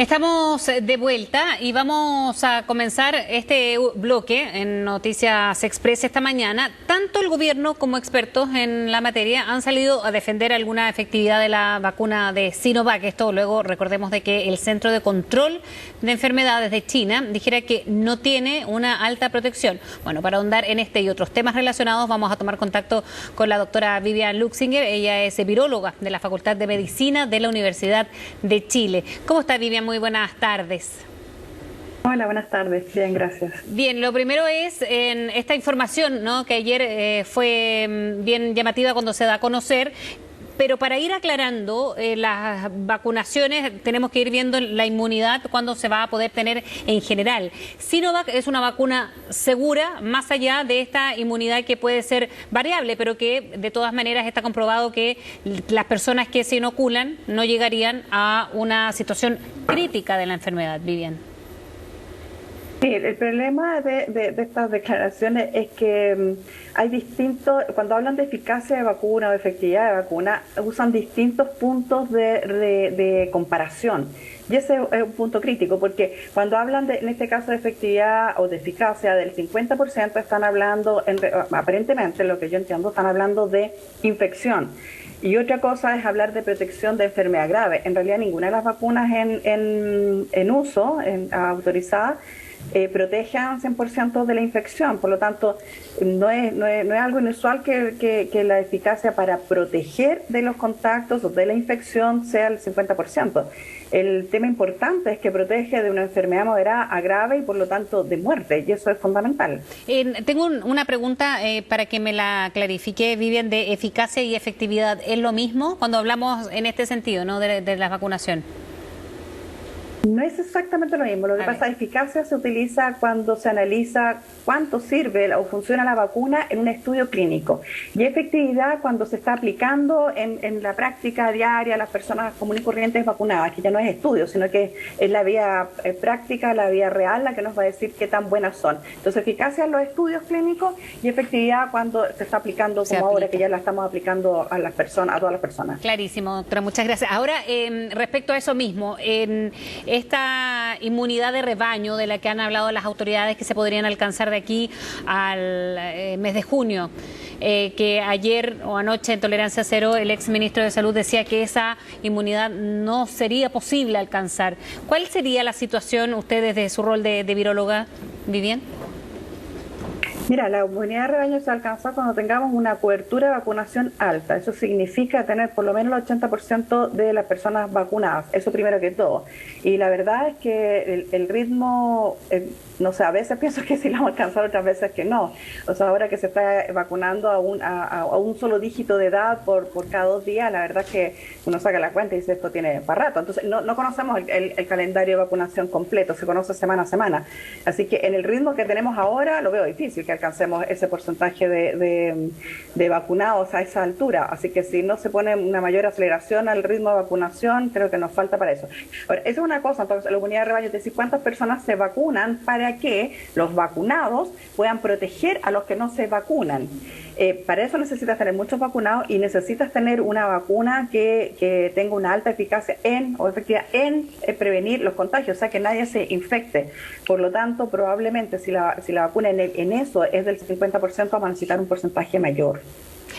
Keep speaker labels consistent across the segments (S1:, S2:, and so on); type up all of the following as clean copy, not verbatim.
S1: Estamos de vuelta y vamos a comenzar este bloque en Noticias Express esta mañana. Tanto el gobierno como expertos en la materia han salido a defender alguna efectividad de la vacuna de Sinovac. Esto luego recordemos de que el Centro de Control de Enfermedades de China dijera que no tiene una alta protección. Bueno, para ahondar en este y otros temas relacionados vamos a tomar contacto con la doctora Vivian Luxinger. Ella es viróloga de la Facultad de Medicina de la Universidad de Chile. ¿Cómo está, Vivian? Muy buenas tardes.
S2: Hola, buenas tardes. Bien, gracias.
S1: Bien, lo primero es en esta información, ¿no?, que ayer fue bien llamativa cuando se da a conocer. Pero para ir aclarando las vacunaciones, tenemos que ir viendo la inmunidad cuando se va a poder tener en general. Sinovac es una vacuna segura, más allá de esta inmunidad que puede ser variable, pero que de todas maneras está comprobado que las personas que se inoculan no llegarían a una situación crítica de la enfermedad. Vivian.
S2: Sí, el problema de estas declaraciones es que hay distintos, cuando hablan de eficacia de vacuna o efectividad de vacuna, usan distintos puntos de comparación. Y ese es un punto crítico, porque cuando hablan en este caso de efectividad o de eficacia del 50%, están hablando, aparentemente, lo que yo entiendo, están hablando de infección. Y otra cosa es hablar de protección de enfermedad grave. En realidad, ninguna de las vacunas en uso, autorizadas, protege al 100% de la infección. Por lo tanto, no es algo inusual que la eficacia para proteger de los contactos o de la infección sea el 50%. El tema importante es que protege de una enfermedad moderada a grave y por lo tanto de muerte, y eso es fundamental.
S1: Tengo una pregunta para que me la clarifique, Vivian, de eficacia y efectividad. ¿Es lo mismo cuando hablamos en este sentido, ¿no?, de la vacunación?
S2: No es exactamente lo mismo. Lo que pasa es que eficacia se utiliza cuando se analiza cuánto sirve o funciona la vacuna en un estudio clínico. Y efectividad cuando se está aplicando en la práctica diaria a las personas comunes y corrientes vacunadas, que ya no es estudio, sino que es la vía práctica, la vía real, la que nos va a decir qué tan buenas son. Entonces, eficacia en los estudios clínicos y efectividad cuando se está aplicando, como ahora que ya la estamos aplicando a las personas, a todas las personas.
S1: Clarísimo, doctora, muchas gracias. Ahora, respecto a eso mismo, esta inmunidad de rebaño de la que han hablado las autoridades que se podrían alcanzar de aquí al mes de junio, que ayer o anoche en Tolerancia Cero el exministro de Salud decía que esa inmunidad no sería posible alcanzar. ¿Cuál sería la situación, usted desde su rol de viróloga, Vivian?
S2: Mira, la inmunidad de rebaño se alcanza cuando tengamos una cobertura de vacunación alta. Eso significa tener por lo menos el 80% de las personas vacunadas. Eso primero que todo. Y la verdad es que el ritmo, no sé, a veces pienso que sí lo vamos a alcanzar, otras veces que no. O sea, ahora que se está vacunando a un solo dígito de edad por cada 2 días, la verdad es que uno saca la cuenta y dice esto tiene para rato. Entonces, no conocemos el calendario de vacunación completo, se conoce semana a semana. Así que en el ritmo que tenemos ahora lo veo difícil que alcancemos ese porcentaje de vacunados a esa altura. Así que si no se pone una mayor aceleración al ritmo de vacunación, creo que nos falta para eso. Ahora, eso es una cosa. Entonces, la inmunidad de rebaño es decir, cuántas personas se vacunan para que los vacunados puedan proteger a los que no se vacunan. Para eso necesitas tener muchos vacunados y necesitas tener una vacuna que tenga una alta eficacia en prevenir los contagios, o sea, que nadie se infecte. Por lo tanto, probablemente si la vacuna en eso es del 50%, vamos a necesitar un porcentaje mayor.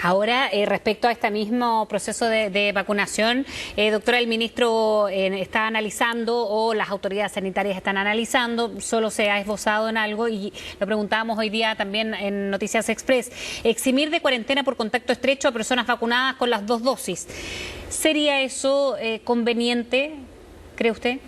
S1: Ahora, respecto a este mismo proceso de vacunación, doctora, el ministro está analizando, o las autoridades sanitarias están analizando, solo se ha esbozado en algo, y lo preguntábamos hoy día también en Noticias Express, eximir de cuarentena por contacto estrecho a personas vacunadas con las 2 dosis. ¿Sería eso conveniente, cree usted?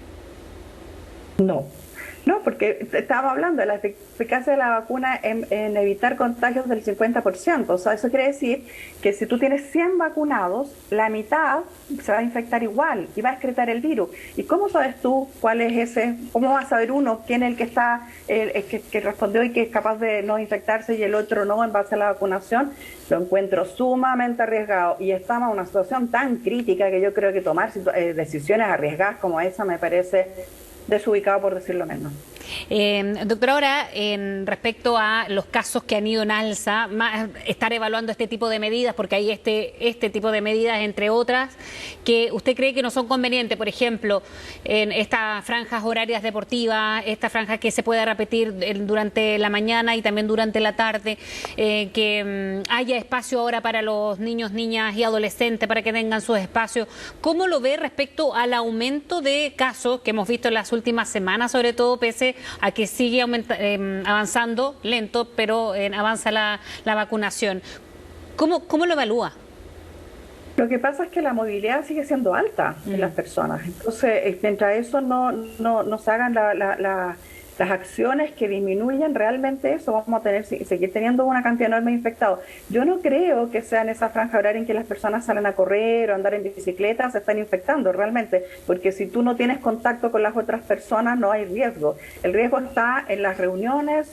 S2: No, porque estábamos hablando de la eficacia de la vacuna en evitar contagios del 50%. O sea, eso quiere decir que si tú tienes 100 vacunados, la mitad se va a infectar igual y va a excretar el virus. ¿Y cómo sabes tú cuál es ese? ¿Cómo vas a saber uno quién es el que está, que respondió y que es capaz de no infectarse y el otro no en base a la vacunación? Lo encuentro sumamente arriesgado y estamos en una situación tan crítica que yo creo que tomar decisiones arriesgadas como esa me parece desubicado, por decirlo menos.
S1: Doctora, ahora, respecto a los casos que han ido en alza, estar evaluando este tipo de medidas, porque hay este tipo de medidas, entre otras, que usted cree que no son convenientes, por ejemplo, en estas franjas horarias deportivas, esta franja que se pueda repetir durante la mañana y también durante la tarde, que haya espacio ahora para los niños, niñas y adolescentes, para que tengan sus espacios. ¿Cómo lo ve respecto al aumento de casos que hemos visto en las últimas semanas, sobre todo pese a que sigue avanzando, lento, pero avanza la vacunación? ¿Cómo lo evalúa?
S2: Lo que pasa es que la movilidad sigue siendo alta en las personas. Entonces, mientras eso no se hagan las acciones que disminuyen realmente eso, vamos a seguir teniendo una cantidad enorme de infectados. Yo no creo que sea en esa franja horaria en que las personas salen a correr o andar en bicicleta, se están infectando realmente, porque si tú no tienes contacto con las otras personas no hay riesgo. El riesgo está en las reuniones,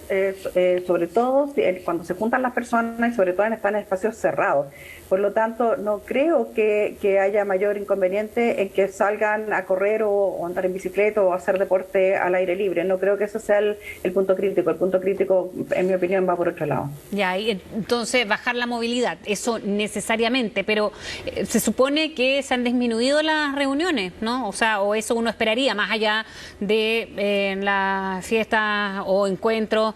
S2: sobre todo cuando se juntan las personas y sobre todo están en espacios cerrados. Por lo tanto, no creo que haya mayor inconveniente en que salgan a correr o andar en bicicleta o hacer deporte al aire libre. No creo que ese sea el punto crítico. El punto crítico, en mi opinión, va por otro lado.
S1: Ya, y entonces bajar la movilidad, eso necesariamente, pero se supone que se han disminuido las reuniones, ¿no? O sea, o eso uno esperaría, más allá de las fiestas o encuentros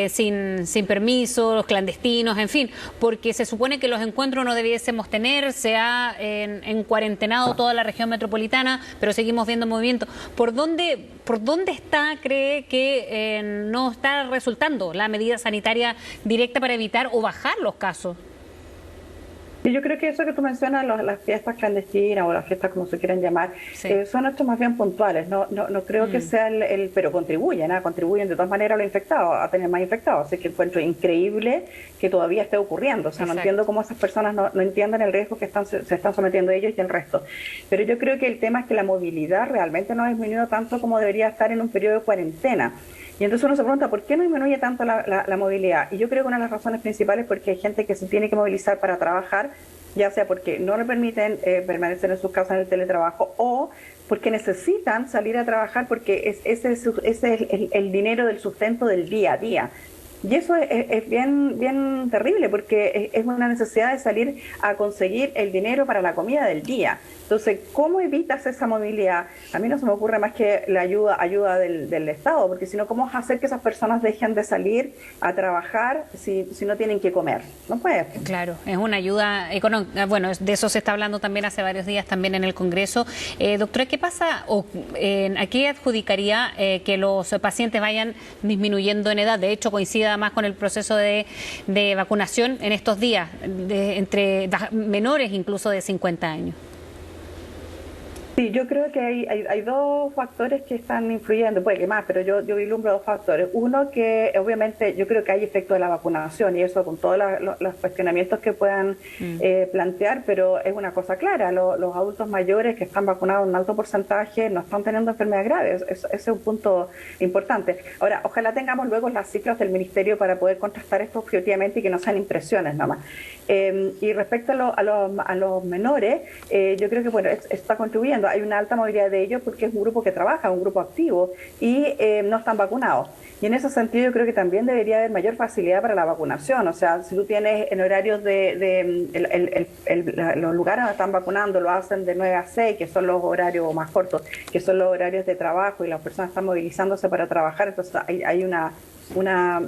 S1: sin permiso, los clandestinos, en fin, porque se supone que los encuentros no debiésemos tener, se ha en cuarentenado toda la región metropolitana, pero seguimos viendo movimiento. ¿Por dónde cree que no está resultando la medida sanitaria directa para evitar o bajar los casos?
S2: Y yo creo que eso que tú mencionas, las fiestas clandestinas o las fiestas como se quieran llamar, sí, son hechos más bien puntuales. No creo que sea pero contribuyen de todas maneras a los infectados, a tener más infectados. Así que encuentro increíble que todavía esté ocurriendo. O sea, no entiendo cómo esas personas no entienden el riesgo que se están sometiendo ellos y el resto. Pero yo creo que el tema es que la movilidad realmente no ha disminuido tanto como debería estar en un periodo de cuarentena. Y entonces uno se pregunta, ¿por qué no disminuye tanto la movilidad? Y yo creo que una de las razones principales es porque hay gente que se tiene que movilizar para trabajar, ya sea porque no le permiten permanecer en sus casas en el teletrabajo o porque necesitan salir a trabajar porque ese es el dinero del sustento del día a día. Y eso es bien terrible porque es una necesidad de salir a conseguir el dinero para la comida del día. Entonces, ¿cómo evitas esa movilidad? A mí no se me ocurre más que la ayuda del Estado, porque si no, ¿cómo hacer que esas personas dejen de salir a trabajar si no tienen que comer? No puede.
S1: Claro, es una ayuda económica. Bueno, de eso se está hablando también hace varios días también en el Congreso. Doctora, ¿qué pasa? ¿A qué adjudicaría que los pacientes vayan disminuyendo en edad? De hecho, coincide más con el proceso de vacunación en estos días, entre menores incluso de 50 años.
S2: Sí, yo creo que hay dos factores que están influyendo, puede que más, pero yo vislumbro dos factores. Uno, que obviamente yo creo que hay efecto de la vacunación y eso con todos los cuestionamientos que puedan plantear, pero es una cosa clara, los adultos mayores que están vacunados en un alto porcentaje no están teniendo enfermedades graves, ese es un punto importante. Ahora, ojalá tengamos luego las cifras del Ministerio para poder contrastar esto objetivamente y que no sean impresiones nada más. Y respecto a los menores, yo creo que bueno, está contribuyendo. Hay una alta movilidad de ellos porque es un grupo que trabaja, un grupo activo y no están vacunados. Y en ese sentido yo creo que también debería haber mayor facilidad para la vacunación. O sea, si tú tienes en horarios los lugares donde están vacunando lo hacen de 9 a 6, que son los horarios más cortos, que son los horarios de trabajo y las personas están movilizándose para trabajar, entonces hay una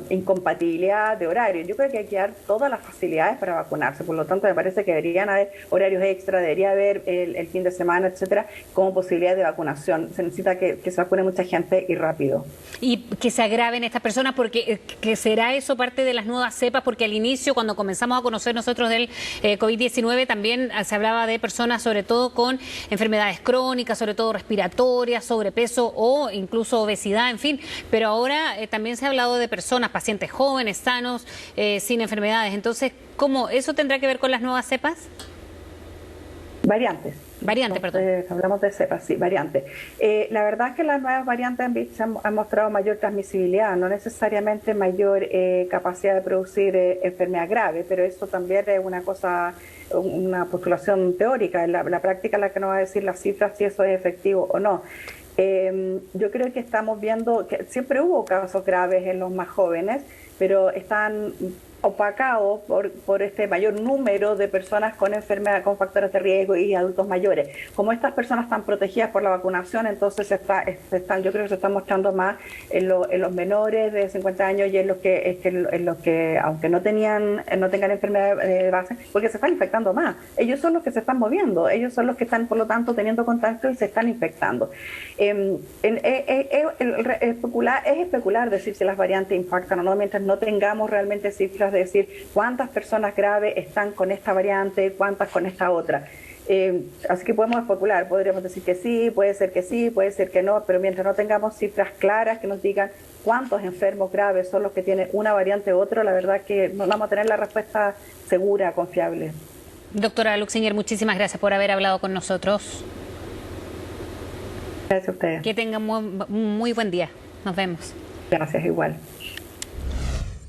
S2: incompatibilidad de horario. Yo creo que hay que dar todas las facilidades para vacunarse, por lo tanto me parece que deberían haber horarios extra, debería haber el fin de semana, etcétera, como posibilidad de vacunación. Se necesita que se vacune mucha gente y rápido. Y
S1: que se agraven estas personas, porque que será eso parte de las nuevas cepas, porque al inicio, cuando comenzamos a conocer nosotros del COVID-19, también se hablaba de personas sobre todo con enfermedades crónicas, sobre todo respiratorias, sobrepeso o incluso obesidad, en fin, pero ahora también se ha hablado de personas, pacientes jóvenes, sanos, sin enfermedades. Entonces, ¿cómo eso tendrá que ver con las nuevas cepas?
S2: Variantes.
S1: Perdón.
S2: Hablamos de cepas, sí, variantes. La verdad es que las nuevas variantes han mostrado mayor transmisibilidad, no necesariamente mayor capacidad de producir enfermedad grave, pero eso también es una cosa, una postulación teórica. En la práctica la que nos va a decir las cifras si eso es efectivo o no. Yo creo que estamos viendo que siempre hubo casos graves en los más jóvenes, pero están opacados por este mayor número de personas con enfermedad, con factores de riesgo y adultos mayores. Como estas personas están protegidas por la vacunación, entonces yo creo que se está mostrando más en los menores de 50 años y en los que aunque no tengan enfermedad de base, porque se están infectando más. Ellos son los que se están moviendo, ellos son los que están, por lo tanto, teniendo contacto y se están infectando. Es especular decir si las variantes impactan o no, mientras no tengamos realmente cifras de decir cuántas personas graves están con esta variante, cuántas con esta otra. Así que podemos especular, podríamos decir que sí, puede ser que no, pero mientras no tengamos cifras claras que nos digan cuántos enfermos graves son los que tienen una variante u otra, la verdad que no vamos a tener la respuesta segura, confiable.
S1: Doctora Luxinger, muchísimas gracias por haber hablado con nosotros.
S2: Gracias a ustedes.
S1: Que tengan muy buen día. Nos vemos.
S2: Gracias, igual.